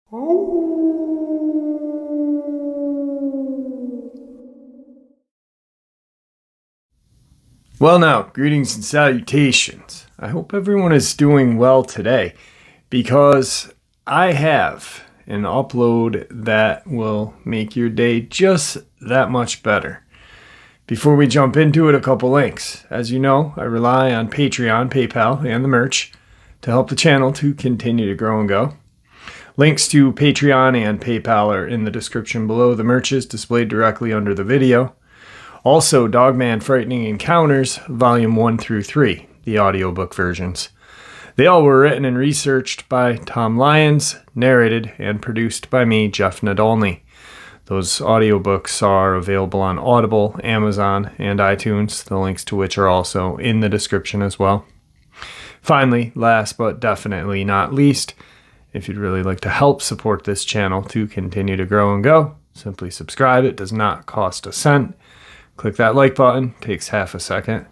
Well now, greetings and salutations. I hope everyone is doing well today because I have an upload that will make your day just that much better. Before we jump into it, a couple links. As you know, I rely on Patreon, PayPal, and the merch to help the channel to continue to grow and go. Links to Patreon and PayPal are in the description below. The merch is displayed directly under the video. Also, Dogman Frightening Encounters, Volume 1 through 3, the audiobook versions. They all were written and researched by Tom Lyons, narrated and produced by me, Jeff Nadolny. Those audiobooks are available on Audible, Amazon, and iTunes, the links to which are also in the description as well. Finally, last but definitely not least, if you'd really like to help support this channel to continue to grow and go, simply subscribe. It does not cost a cent. Click that like button, takes half a second.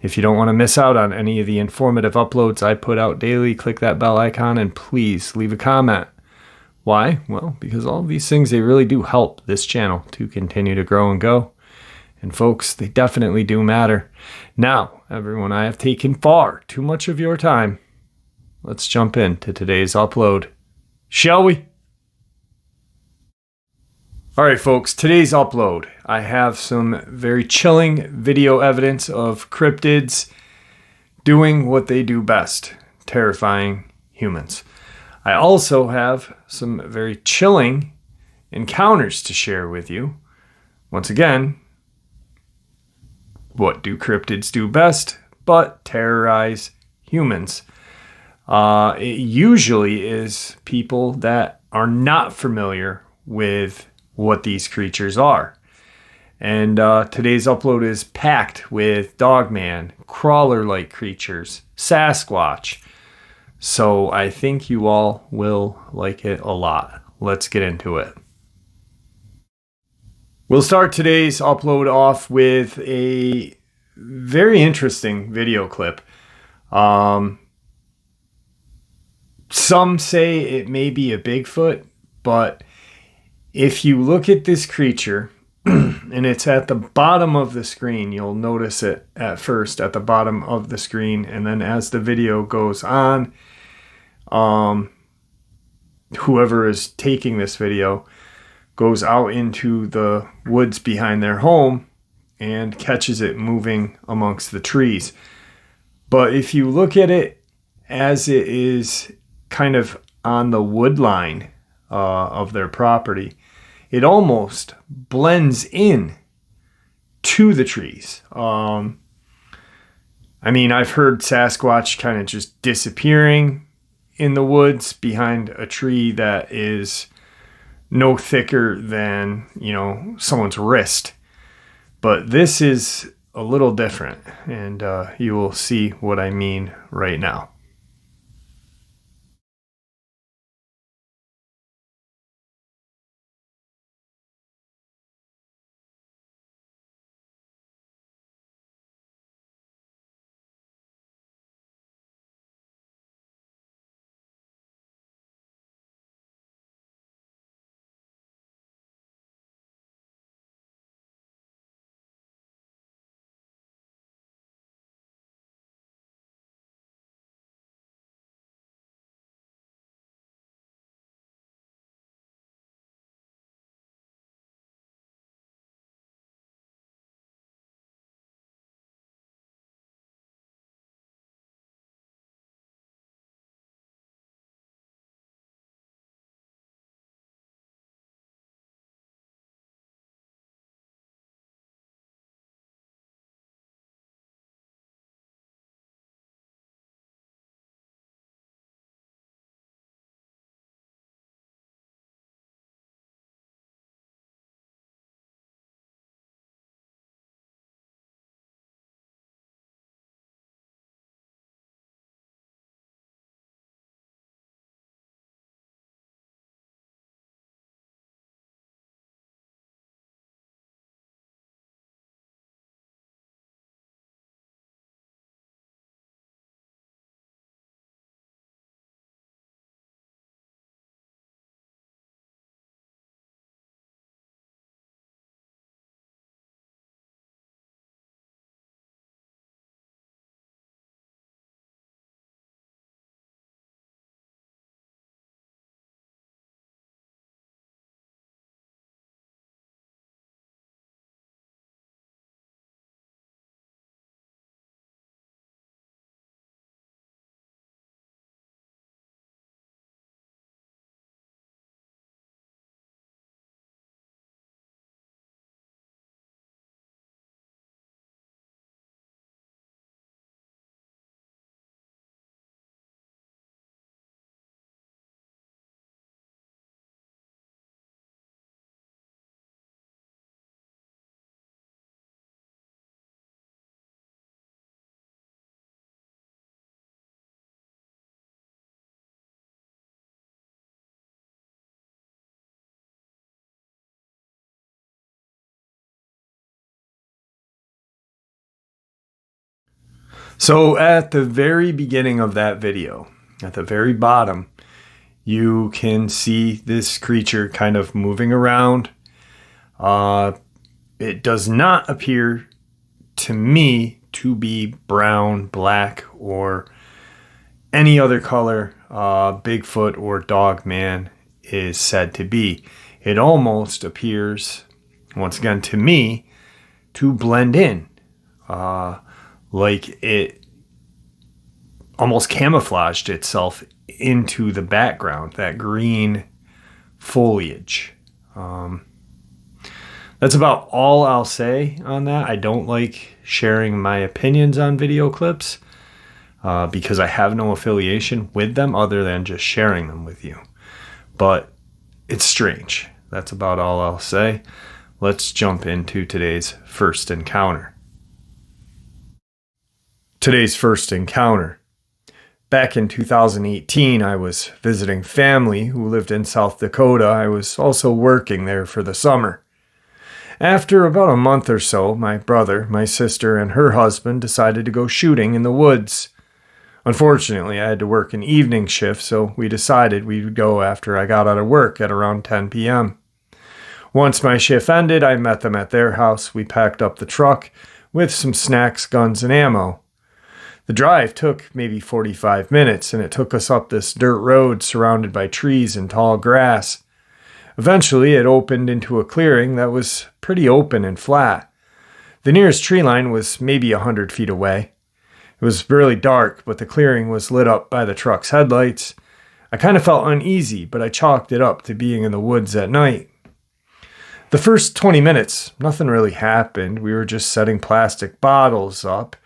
If you don't want to miss out on any of the informative uploads I put out daily, click that bell icon and please leave a comment. Why? Well, because all of these things, they really do help this channel to continue to grow and go. And folks, they definitely do matter. Now, everyone, I have taken far too much of your time. Let's jump into today's upload, shall we? Alright folks, today's upload, I have some very chilling video evidence of cryptids doing what they do best, terrifying humans. I also have some very chilling encounters to share with you. Once again, what do cryptids do best but terrorize humans? It usually is people that are not familiar with what these creatures are. And today's upload is packed with Dogman, crawler-like creatures, Sasquatch. So I think you all will like it a lot. Let's get into it. We'll start today's upload off with a very interesting video clip. Some say it may be a Bigfoot, but if you look at this creature, and it's at the bottom of the screen, you'll notice it at first at the bottom of the screen, and then as the video goes on, whoever is taking this video goes out into the woods behind their home and catches it moving amongst the trees. But if you look at it as it is kind of on the wood line of their property, it almost blends in to the trees. I mean, I've heard Sasquatch kind of just disappearing in the woods behind a tree that is no thicker than, someone's wrist. But this is a little different, and you will see what I mean right now. So at the very beginning of that video, at the very bottom, you can see this creature kind of moving around. It does not appear to me to be brown, black, or any other color Bigfoot or Dogman is said to be. It almost appears, once again to me, to blend in. Like it almost camouflaged itself into the background, that green foliage. That's about all I'll say on that. I don't like sharing my opinions on video clips because I have no affiliation with them other than just sharing them with you. But it's strange. That's about all I'll say. Let's jump into today's first encounter. Today's first encounter. Back in 2018, I was visiting family who lived in South Dakota. I was also working there for the summer. After about a month or so, my brother, my sister, and her husband decided to go shooting in the woods. Unfortunately, I had to work an evening shift, so we decided we would go after I got out of work at around 10 p.m. Once my shift ended, I met them at their house. We packed up the truck with some snacks, guns, and ammo. The drive took maybe 45 minutes, and it took us up this dirt road surrounded by trees and tall grass. Eventually, it opened into a clearing that was pretty open and flat. The nearest tree line was maybe 100 feet away. It was really dark, but the clearing was lit up by the truck's headlights. I kind of felt uneasy, but I chalked it up to being in the woods at night. The first 20 minutes, nothing really happened. We were just setting plastic bottles up.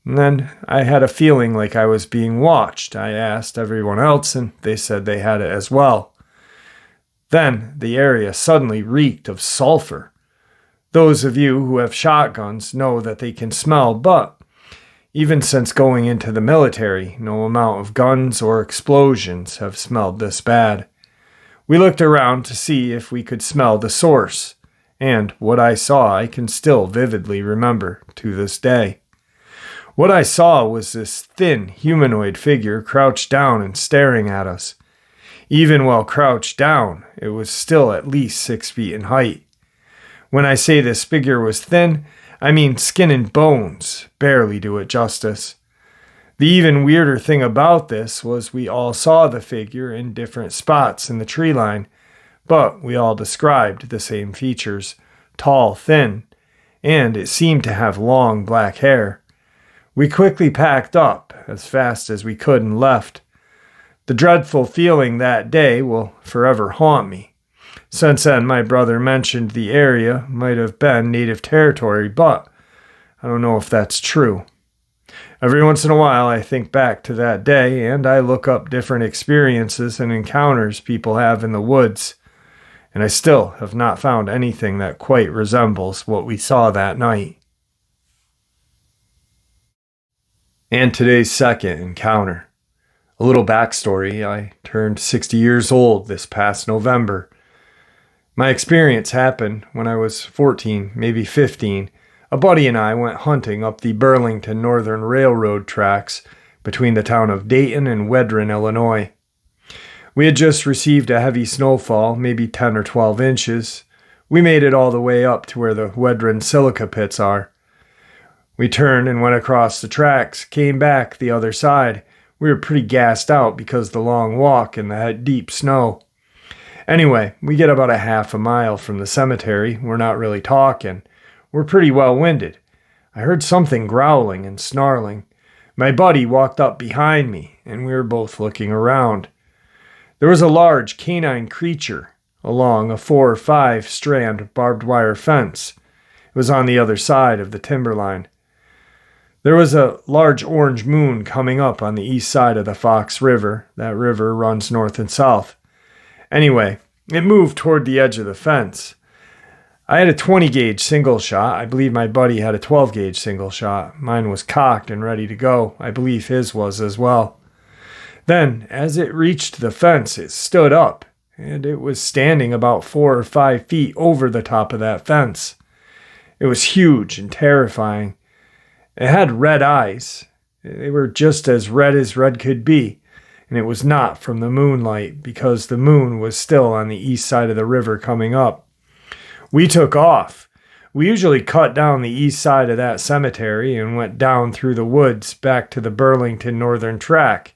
And then I had a feeling like I was being watched. I asked everyone else, and they said they had it as well. Then the area suddenly reeked of sulfur. Those of you who have shotguns know that they can smell, but even since going into the military, no amount of guns or explosions have smelled this bad. We looked around to see if we could smell the source, and what I saw I can still vividly remember to this day. What I saw was this thin humanoid figure crouched down and staring at us. Even while crouched down, it was still at least 6 feet in height. When I say this figure was thin, I mean skin and bones barely do it justice. The even weirder thing about this was we all saw the figure in different spots in the tree line, but we all described the same features: tall, thin, and it seemed to have long black hair. We quickly packed up as fast as we could and left. The dreadful feeling that day will forever haunt me. Since then, my brother mentioned the area might have been native territory, but I don't know if that's true. Every once in a while, I think back to that day, and I look up different experiences and encounters people have in the woods, and I still have not found anything that quite resembles what we saw that night. And today's second encounter. A little backstory: I turned 60 years old this past November. My experience happened when I was 14, maybe 15. A buddy and I went hunting up the Burlington Northern Railroad tracks between the town of Dayton and Woodland, Illinois. We had just received a heavy snowfall, maybe 10 or 12 inches. We made it all the way up to where the Woodland silica pits are. We turned and went across the tracks, came back the other side. We were pretty gassed out because of the long walk and the deep snow. Anyway, we get about a half a mile from the cemetery. We're not really talking. We're pretty well-winded. I heard something growling and snarling. My buddy walked up behind me, and we were both looking around. There was a large canine creature along a 4 or 5 strand barbed wire fence. It was on the other side of the timberline. There was a large orange moon coming up on the east side of the Fox River. That river runs north and south. Anyway, it moved toward the edge of the fence. I had a 20-gauge single shot. I believe my buddy had a 12-gauge single shot. Mine was cocked and ready to go. I believe his was as well. Then, as it reached the fence, it stood up, and it was standing about 4 or 5 feet over the top of that fence. It was huge and terrifying. It had red eyes. They were just as red could be, and it was not from the moonlight because the moon was still on the east side of the river coming up. We took off. We usually cut down the east side of that cemetery and went down through the woods back to the Burlington Northern Track,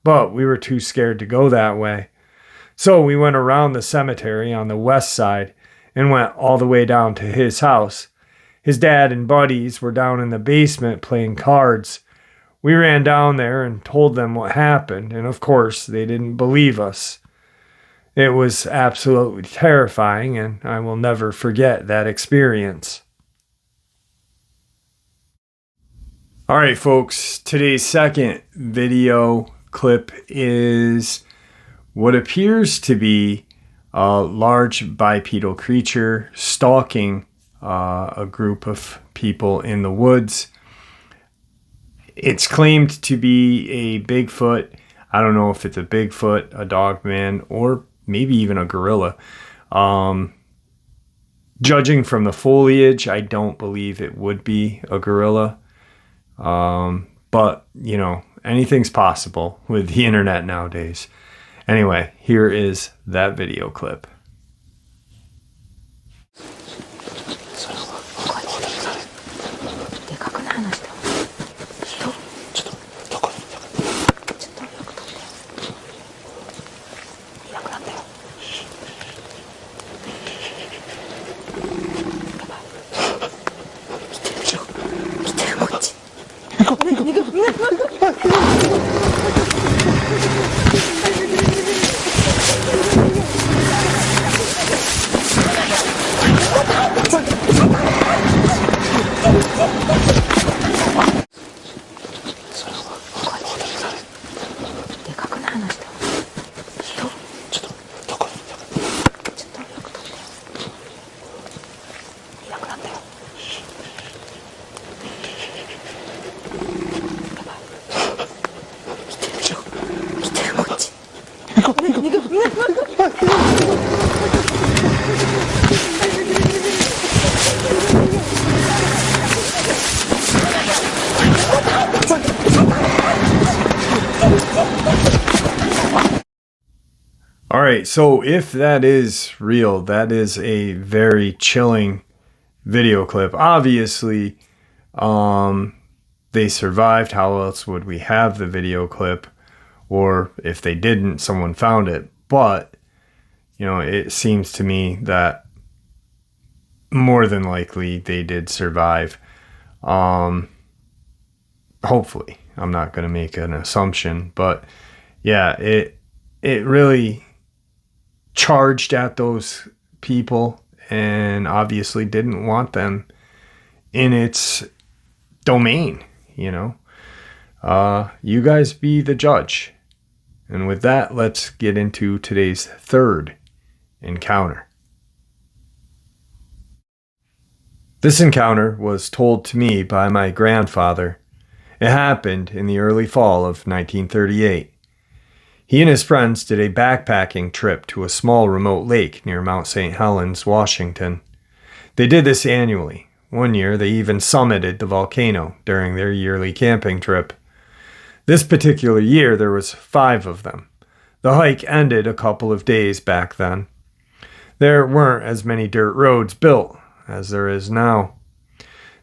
but we were too scared to go that way. So we went around the cemetery on the west side and went all the way down to his house. His dad and buddies were down in the basement playing cards. We ran down there and told them what happened, and of course they didn't believe us. It was absolutely terrifying, and I will never forget that experience. All right, folks, today's second video clip is what appears to be a large bipedal creature stalking a group of people in the woods. It's claimed to be a Bigfoot. I don't know if it's a Bigfoot, a Dogman, or maybe even a gorilla. Judging from the foliage, I don't believe it would be a gorilla. But, you know, anything's possible with the internet nowadays. Anyway, here is that video clip. All right, so if that is real, that is a very chilling video clip. Obviously, they survived. How else would we have the video clip? Or if they didn't, someone found it. But, you know, it seems to me that more than likely they did survive. Hopefully. I'm not going to make an assumption. But, yeah, it really charged at those people and obviously didn't want them in its domain, you know. You guys be the judge. And with that, let's get into today's third encounter. This encounter was told to me by my grandfather. It happened in the early fall of 1938. He and his friends did a backpacking trip to a small remote lake near Mount St. Helens, Washington. They did this annually. One year, they even summited the volcano during their yearly camping trip. This particular year, there was 5 of them. The hike ended a couple of days back then. There weren't as many dirt roads built as there is now.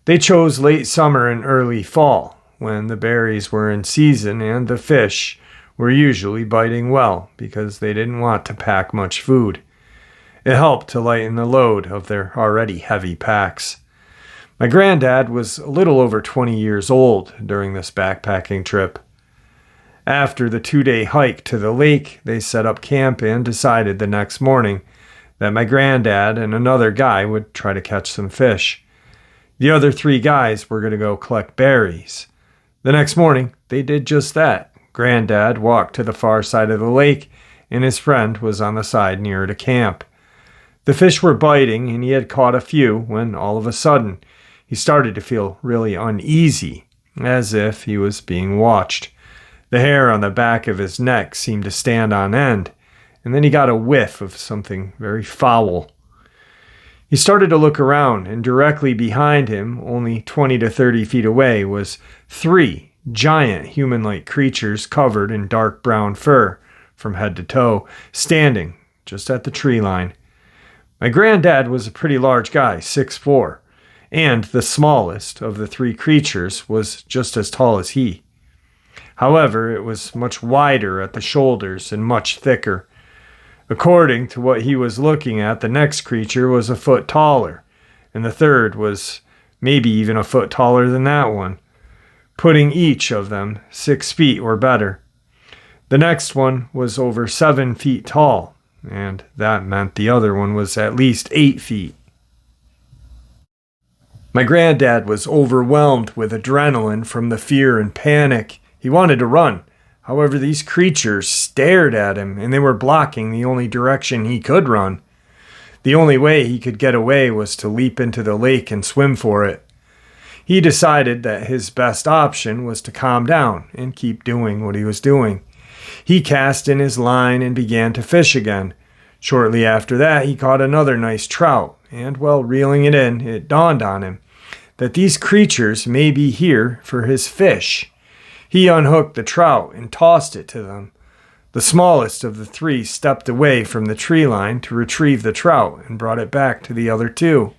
They chose late summer and early fall, when the berries were in season and the fish were usually biting well because they didn't want to pack much food. It helped to lighten the load of their already heavy packs. My granddad was a little over 20 years old during this backpacking trip. After the 2-day hike to the lake, they set up camp and decided the next morning that my granddad and another guy would try to catch some fish. The other 3 guys were going to go collect berries. The next morning, they did just that. Granddad walked to the far side of the lake, and his friend was on the side nearer to camp. The fish were biting, and he had caught a few when all of a sudden he started to feel really uneasy, as if he was being watched. The hair on the back of his neck seemed to stand on end, and then he got a whiff of something very foul. He started to look around, and directly behind him, only 20 to 30 feet away, was 3 giant human-like creatures covered in dark brown fur from head to toe, standing just at the tree line. My granddad was a pretty large guy, 6'4", and the smallest of the 3 creatures was just as tall as he. However, it was much wider at the shoulders and much thicker. According to what he was looking at, the next creature was a foot taller, and the third was maybe even a foot taller than that one, putting each of them 6 feet or better. The next one was over 7 feet tall, and that meant the other one was at least 8 feet. My granddad was overwhelmed with adrenaline from the fear and panic. He wanted to run. However, these creatures stared at him, and they were blocking the only direction he could run. The only way he could get away was to leap into the lake and swim for it. He decided that his best option was to calm down and keep doing what he was doing. He cast in his line and began to fish again. Shortly after that, he caught another nice trout, and while reeling it in, it dawned on him that these creatures may be here for his fish. He unhooked the trout and tossed it to them. The smallest of the 3 stepped away from the tree line to retrieve the trout and brought it back to the other 2.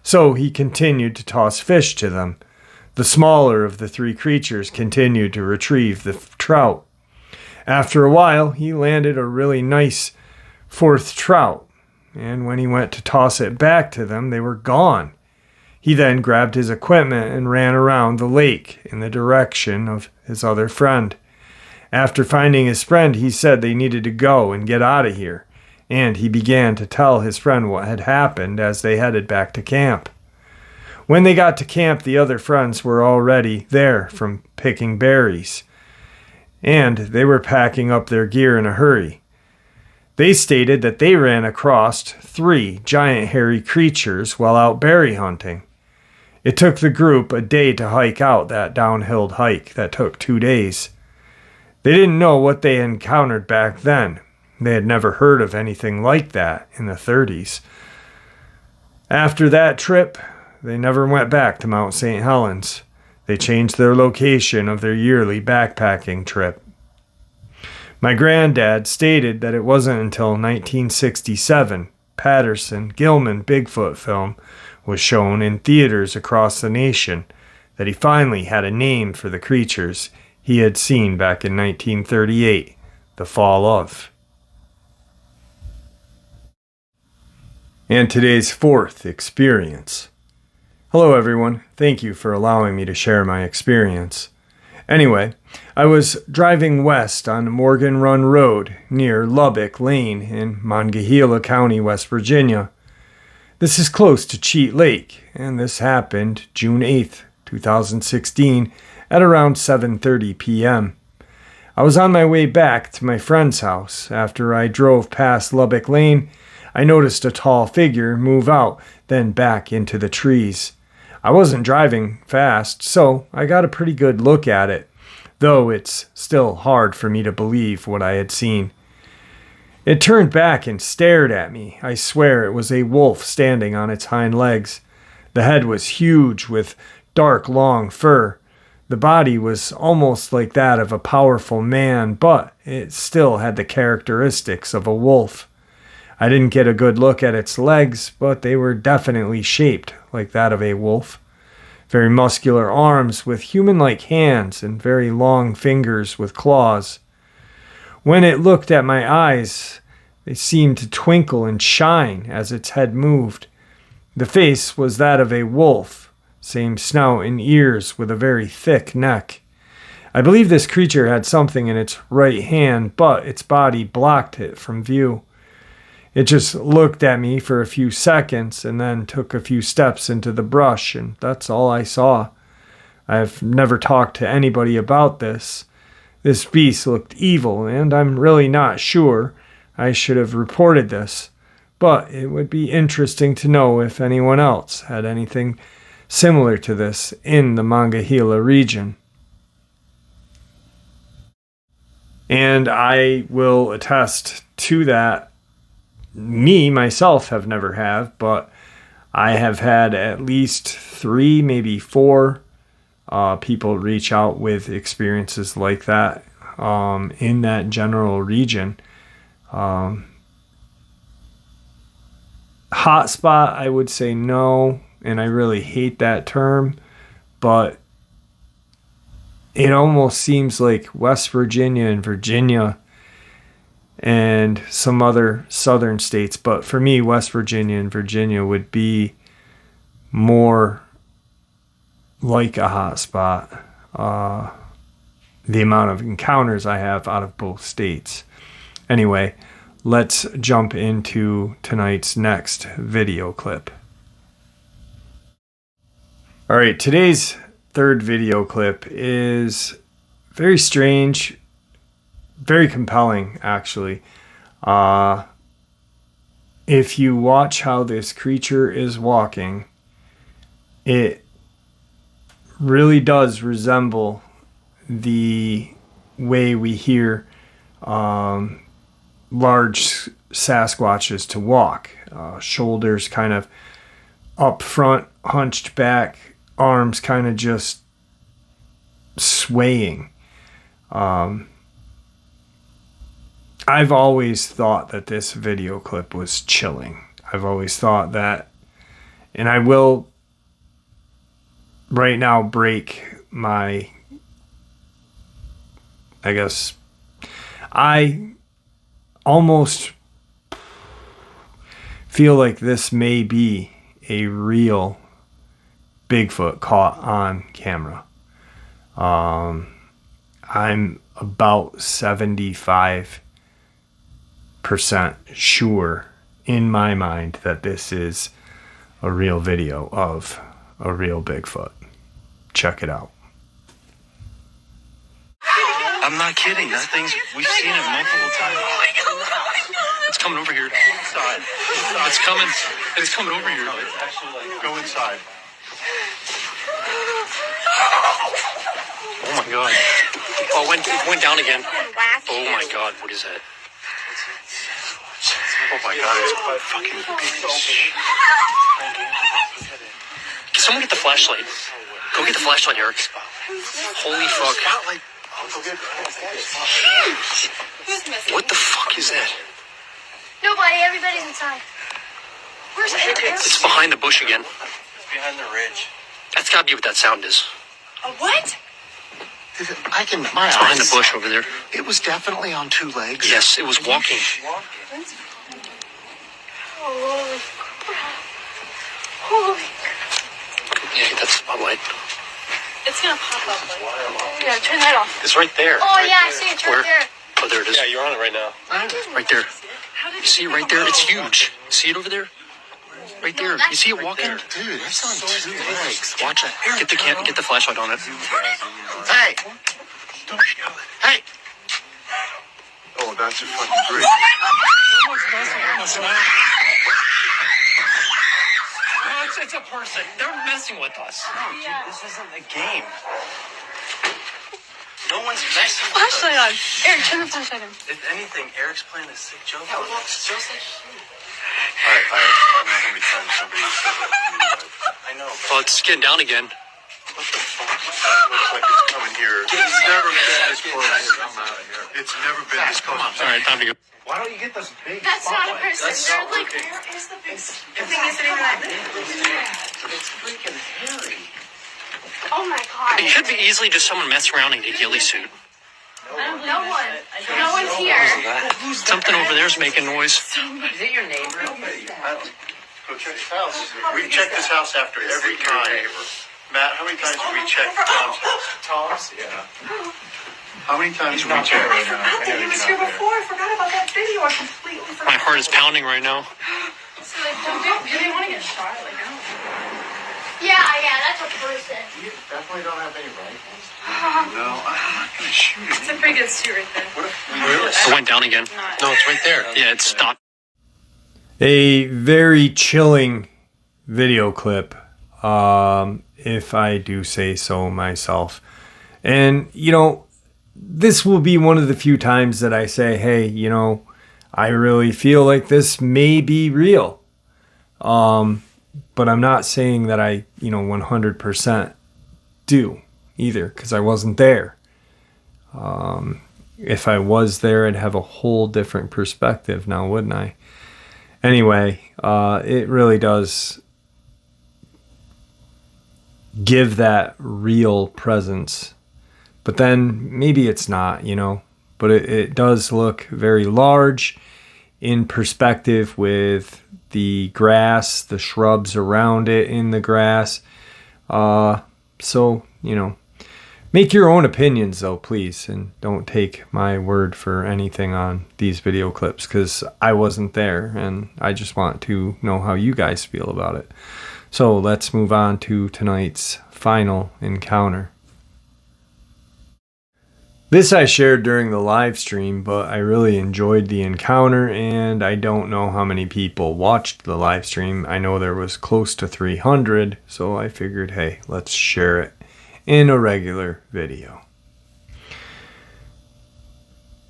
So he continued to toss fish to them. The smaller of the 3 creatures continued to retrieve the trout. After a while, he landed a really nice 4th trout, and when he went to toss it back to them, they were gone. He then grabbed his equipment and ran around the lake in the direction of his other friend. After finding his friend, he said they needed to go and get out of here, and he began to tell his friend what had happened as they headed back to camp. When they got to camp, the other friends were already there from picking berries, and they were packing up their gear in a hurry. They stated that they ran across 3 giant hairy creatures while out berry hunting. It took the group a day to hike out that downhill hike that took 2 days. They didn't know what they encountered back then. They had never heard of anything like that in the 30s. After that trip, they never went back to Mount St. Helens. They changed their location of their yearly backpacking trip. My granddad stated that it wasn't until 1967 Patterson-Gilman Bigfoot film was shown in theaters across the nation that he finally had a name for the creatures he had seen back in 1938, the fall of. And today's 4th experience. Hello everyone, thank you for allowing me to share my experience. Anyway, I was driving west on Morgan Run Road near Lubbock Lane in Monongahela County, West Virginia. This is close to Cheat Lake, and this happened June 8th, 2016 at around 7:30 p.m. I was on my way back to my friend's house. After I drove past Lubbock Lane, I noticed a tall figure move out, then back into the trees. I wasn't driving fast, so I got a pretty good look at it, though it's still hard for me to believe what I had seen. It turned back and stared at me. I swear it was a wolf standing on its hind legs. The head was huge with dark, long fur. The body was almost like that of a powerful man, but it still had the characteristics of a wolf. I didn't get a good look at its legs, but they were definitely shaped like that of a wolf. Very muscular arms with human-like hands and very long fingers with claws. When it looked at my eyes, they seemed to twinkle and shine as its head moved. The face was that of a wolf, same snout and ears with a very thick neck. I believe this creature had something in its right hand, but its body blocked it from view. It just looked at me for a few seconds and then took a few steps into the brush, and that's all I saw. I've never talked to anybody about this. This beast looked evil, and I'm really not sure I should have reported this, but it would be interesting to know if anyone else had anything similar to this in the Monongahela region. And I will attest to that. Myself, have never have, but I have had at least 3, maybe 4 people reach out with experiences like that in that general region. Hotspot, I would say no, and I really hate that term, but it almost seems like West Virginia and Virginia and some other southern states, but for me, West Virginia and Virginia would be more like a hotspot. The amount of encounters I have out of both states. Anyway, let's jump into tonight's next video clip. All right, today's third video clip is very strange, very compelling, actually. If you watch how this creature is walking, it really does resemble the way we hear large Sasquatches to walk. Shoulders kind of up front, hunched back, arms kind of just swaying. I've always thought that this video clip was chilling. I've always thought that, and I will right now break my, I guess, I almost feel like this may be a real Bigfoot caught on camera. I'm about 75% sure in my mind that this is a real video of a real Bigfoot. Check it out. I'm not kidding. That thing's, we've seen it multiple times. It's coming over here. Inside. It's coming over here. Go inside. Oh my god. Oh, it went down again. Oh my god, what is that? Oh my god, it's fucking big as shit. Can someone get the flashlight? Go get the flashlight, Eric. Holy fuck. What the fuck is that? Nobody, everybody's inside. Where's Eric? It's behind the bush again. It's behind the ridge. That's gotta be what that sound is. A what? It's behind the bush over there. It was definitely on 2 legs. Yes, it was walking. Holy crap. Holy crap. Yeah, get that spotlight. It's gonna pop up. Yeah, turn that off. It's right there. Oh, yeah, I see it right Where? there. Oh, there it is. Yeah, you're on it right now. Right there. You see it right there? It's huge. See it over there? Right there. You see it walking? Dude, it's on 2 legs. Watch it. Get the flashlight on it. Hey! Hey! Oh, that's a fucking great. It's a person. They're messing with us. This isn't a game. No one's messing with Flashlight us. on. Eric, turn the flashlight on. If anything, Eric's playing a sick joke. That looks just like shit. I don't know how many times somebody said that to me. I know. Oh, it's getting down again. What the fuck? It looks like it's coming here. It's never been this close. It's never been this close. All right, time to go. Why don't you get those big That's not a spotlights? person. They're like, where is the big thing isn't even that big? It's freaking hairy. Oh my god. It could be easily just someone messing around in a ghillie suit. No one. No one's here. Something over there's making noise. Is it your neighbor? Go check his house. We check this house after every time. Matt, how many times have we checked Tom's house? Tom's? Yeah. How many times have we checked? I think he was here before. I forgot about that video. I completely forgot. My heart is pounding right now. So, like, do they want to get shot? Like, I don't know. Yeah, that's a person. You definitely don't have any rifles. No, I'm not going to shoot it. It's a pretty good suit right there. What if we really? It went down again. No, it's right there. Yeah, it stopped. A very chilling video clip, if I do say so myself. And, you know, this will be one of the few times that I say, hey, you know, I really feel like this may be real. But I'm not saying that I, 100% do either, because I wasn't there. If I was there, I'd have a whole different perspective now, wouldn't I? Anyway, it really does give that real presence. But then maybe it's not, but it does look very large in perspective with the grass, the shrubs around it in the grass. So, make your own opinions though, please, and don't take my word for anything on these video clips, because I wasn't there and I just want to know how you guys feel about it. So let's move on to tonight's final encounter. This I shared during the live stream, but I really enjoyed the encounter, and I don't know how many people watched the live stream. I know there was close to 300, so I figured, hey, let's share it in a regular video.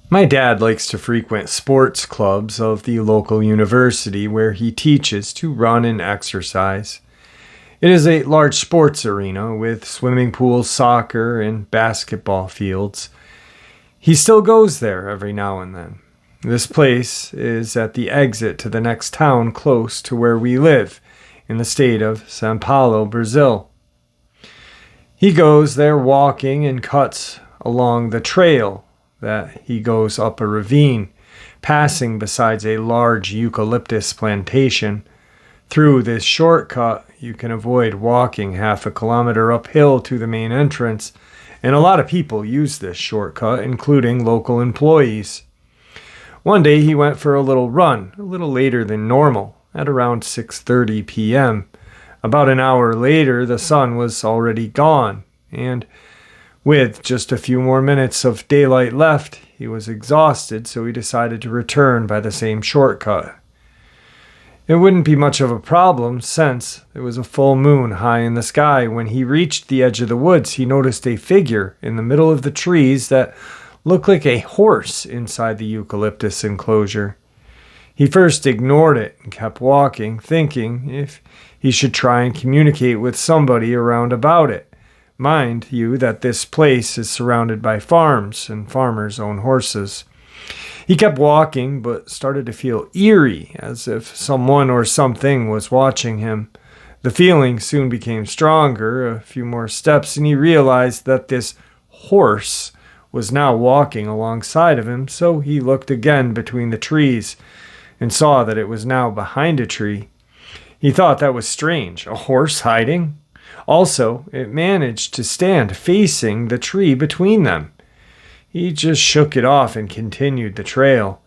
My dad likes to frequent sports clubs of the local university where he teaches to run and exercise. It is a large sports arena with swimming pools, soccer, and basketball fields. He still goes there every now and then. This place is at the exit to the next town close to where we live, in the state of São Paulo, Brazil. He goes there walking and cuts along the trail that he goes up a ravine, passing besides a large eucalyptus plantation. Through this shortcut, you can avoid walking half a kilometer uphill to the main entrance, and a lot of people use this shortcut, including local employees. One day he went for a little run, a little later than normal, at around 6:30 p.m. About an hour later, the sun was already gone, and with just a few more minutes of daylight left, he was exhausted, so he decided to return by the same shortcut. It wouldn't be much of a problem since there was a full moon high in the sky. When he reached the edge of the woods, he noticed a figure in the middle of the trees that looked like a horse inside the eucalyptus enclosure. He first ignored it and kept walking, thinking if he should try and communicate with somebody around about it. Mind you that this place is surrounded by farms, and farmers own horses. He kept walking, but started to feel eerie, as if someone or something was watching him. The feeling soon became stronger. A few more steps, and he realized that this horse was now walking alongside of him, so he looked again between the trees and saw that it was now behind a tree. He thought that was strange. A horse hiding? Also, it managed to stand facing the tree between them. He just shook it off and continued the trail.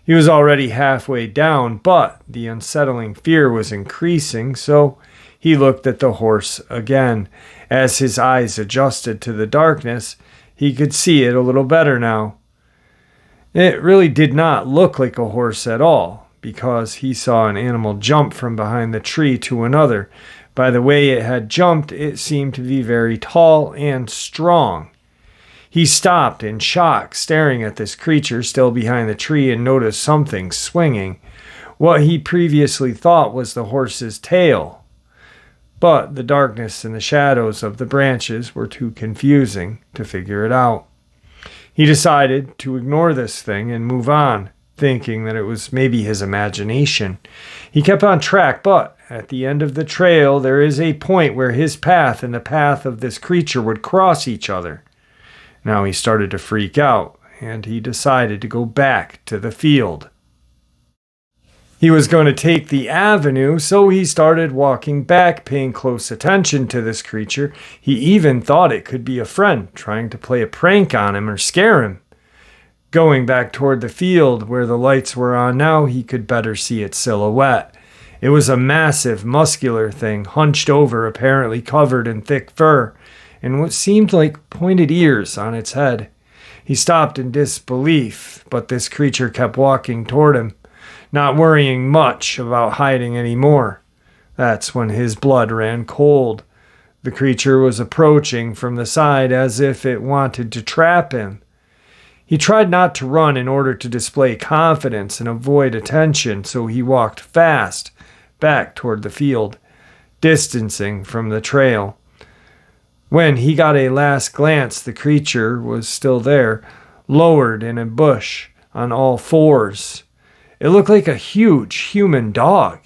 He was already halfway down, but the unsettling fear was increasing, so he looked at the horse again. As his eyes adjusted to the darkness, he could see it a little better now. It really did not look like a horse at all, because he saw an animal jump from behind the tree to another. By the way it had jumped, it seemed to be very tall and strong. He stopped in shock, staring at this creature still behind the tree, and noticed something swinging. What he previously thought was the horse's tail. But the darkness and the shadows of the branches were too confusing to figure it out. He decided to ignore this thing and move on, thinking that it was maybe his imagination. He kept on track, but at the end of the trail there is a point where his path and the path of this creature would cross each other. Now he started to freak out, and he decided to go back to the field. He was going to take the avenue, so he started walking back, paying close attention to this creature. He even thought it could be a friend trying to play a prank on him or scare him. Going back toward the field where the lights were on now, he could better see its silhouette. It was a massive, muscular thing, hunched over, apparently covered in thick fur, and what seemed like pointed ears on its head. He stopped in disbelief, but this creature kept walking toward him, not worrying much about hiding any more. That's when his blood ran cold. The creature was approaching from the side as if it wanted to trap him. He tried not to run in order to display confidence and avoid attention, so he walked fast back toward the field. distancing from the trail. When he got a last glance, the creature was still there, lowered in a bush on all fours. It looked like a huge human dog.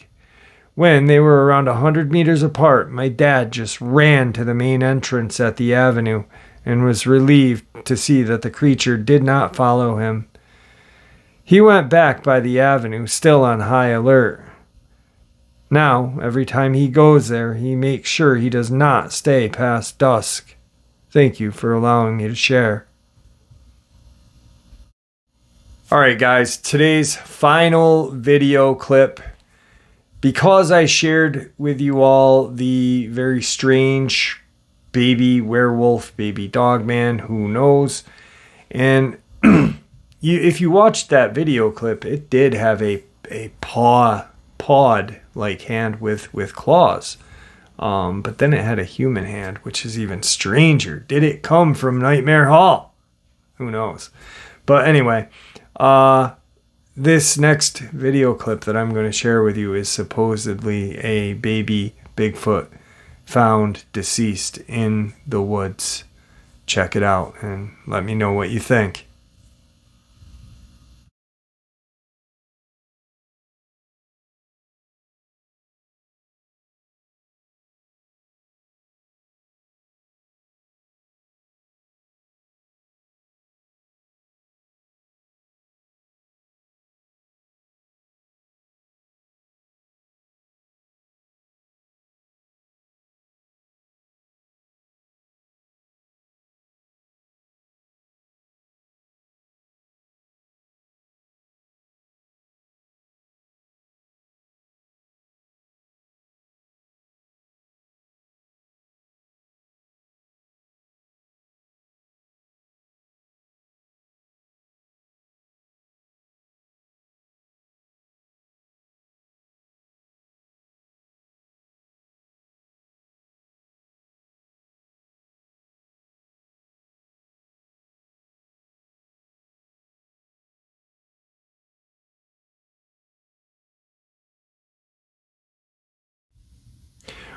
When they were around 100 meters apart, my dad just ran to the main entrance at the avenue and was relieved to see that the creature did not follow him. He went back by the avenue, still on high alert. Now, every time he goes there, he makes sure he does not stay past dusk. Thank you for allowing me to share. Alright guys, today's final video clip. Because I shared with you all the very strange baby werewolf, baby Dogman, who knows, and if you watched that video clip, it did have a pawed-like hand with claws. But then it had a human hand, which is even stranger. Did it come from Nightmare Hall? Who knows? But anyway, this next video clip that I'm going to share with you is supposedly a baby Bigfoot found deceased in the woods. Check it out and let me know what you think.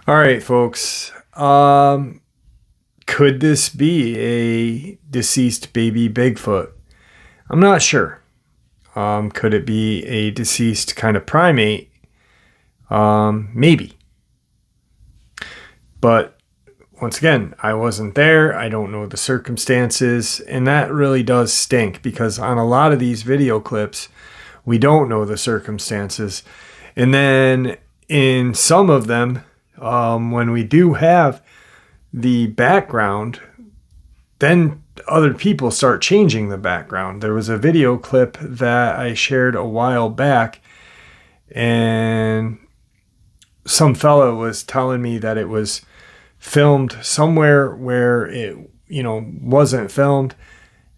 All right, folks. Could this be a deceased baby Bigfoot? I'm not sure. Could it be a deceased kind of primate? Maybe. But once again, I wasn't there. I don't know the circumstances. And that really does stink because on a lot of these video clips, we don't know the circumstances. And then in some of them, when we do have the background, then other people start changing the background. There was a video clip that I shared a while back, and some fella was telling me that it was filmed somewhere where it, wasn't filmed.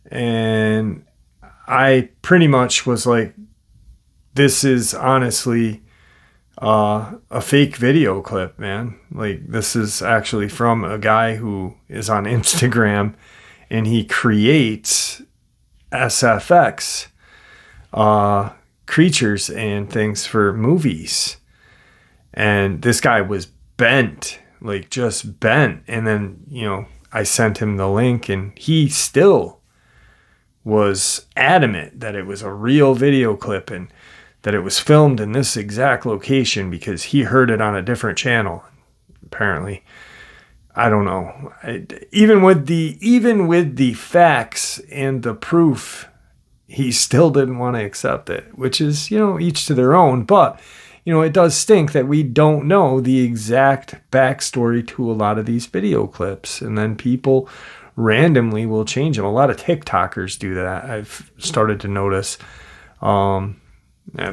And I pretty much was like, this is honestly a fake video clip, man. Like, this is actually from a guy who is on Instagram, and he creates SFX creatures and things for movies. And this guy was bent, like just bent. And then, I sent him the link, and he still was adamant that it was a real video clip and that it was filmed in this exact location because he heard it on a different channel. Apparently, I don't know. Even with the facts and the proof, he still didn't want to accept it, which is, each to their own. But, it does stink that we don't know the exact backstory to a lot of these video clips. And then people randomly will change them. A lot of TikTokers do that. I've started to notice.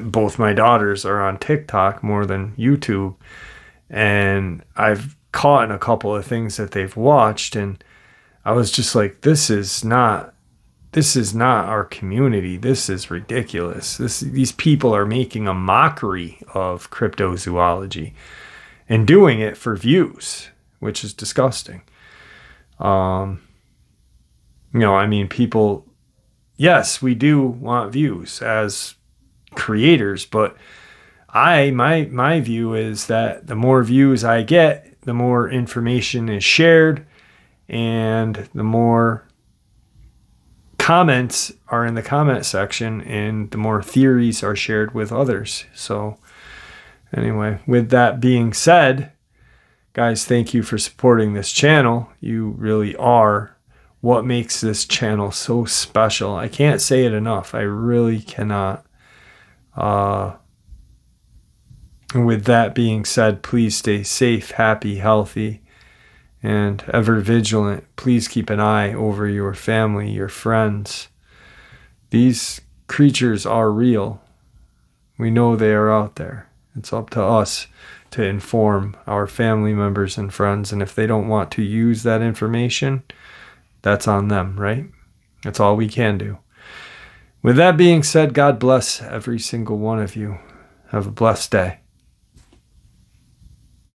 Both my daughters are on TikTok more than YouTube, and I've caught in a couple of things that they've watched, and I was just like, this is not our community. This is ridiculous. These people are making a mockery of cryptozoology and doing it for views, which is disgusting. People, yes, we do want views as creators, but my view is that the more views I get, the more information is shared, and the more comments are in the comment section, and the more theories are shared with others. So anyway, with that being said, guys, thank you for supporting this channel. You really are what makes this channel so special. I can't say it enough. I really cannot. And with that being said, please stay safe, happy, healthy, and ever vigilant. Please keep an eye over your family, your friends. These creatures are real. We know they are out there. It's up to us to inform our family members and friends. And if they don't want to use that information, that's on them, right? That's all we can do. With that being said, God bless every single one of you. Have a blessed day.